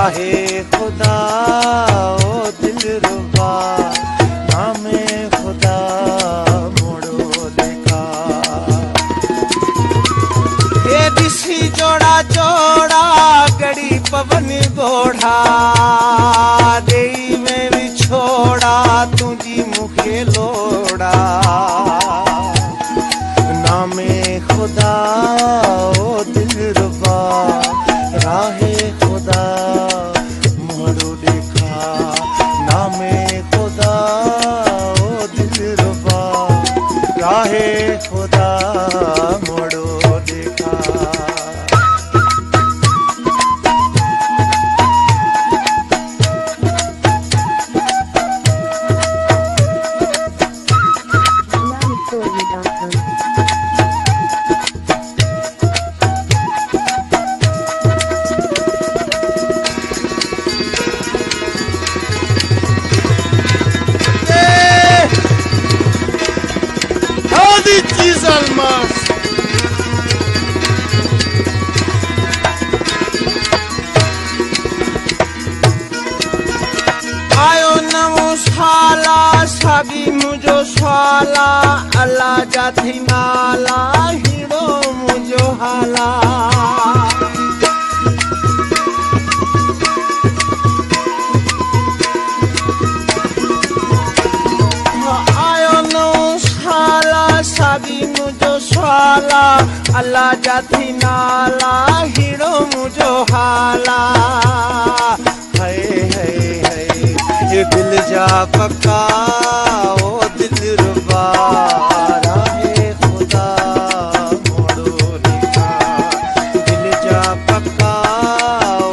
राहे खुदा ओ दिलरुबा नामे खुदा मोड़ो देखा। ये दिसी जोड़ा जोड़ा गड़ी पवन गोढ़ा देई में भी छोड़ा तुझी मुखे लोड़ा नामे खुदा ओ दिलरुबा राहे खुदा मोड़ो देखा। नामे खुदा ओ दिलरुबा राहे खुदा मोड़ो देखा। आयो नमो साला साबी मुझो साला अल्लाह जाथी नाला हीरो मुझो हाला। आयो नमो साला साबी मुझो साला अल्लाह जाथी नाला हीरो मुझो हाला। ये दिल जा पक्का ओ दिलरुबा राहे खुदा मोड़ो देखा। दिल जा पक्का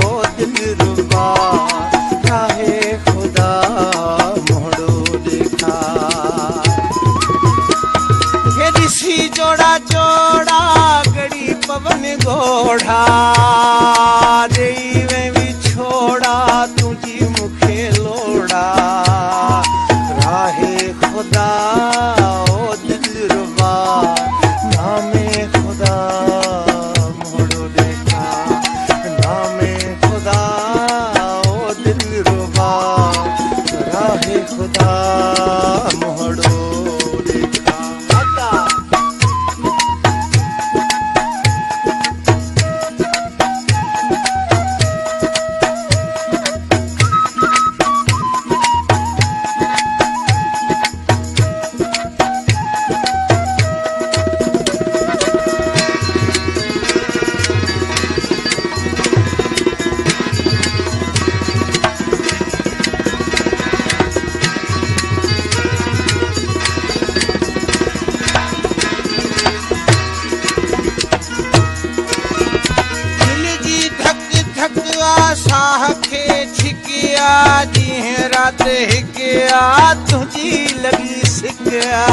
ओ दिलरुबा राहे खुदा मोड़ो देखा। ये दिसी जोड़ा जोड़ा गड़ी पवन गोढ़ा देई में भी छोड़ा तुझी मुखे लोड़ा राहे खुदा ओ दिलरुबा नामे खुदा मोड़ो देखा। नामे खुदा ओ दिलरुबा राहे खुदा मोड़ो देखा। साह खे छिकिया जीअं राति हिकिया तुझी लगी सिकिया।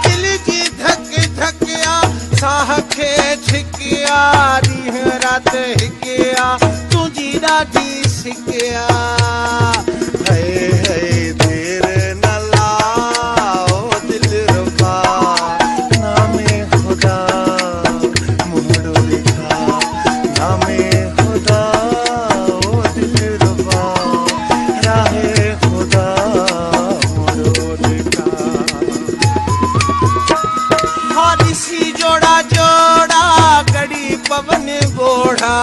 दिल जी धक धकिया साह खे छिकिया जीअं राति हिकिया तुझी ॾाढी सिकिया। जोड़ा जोड़ा गड़ी पवन गोढ़ा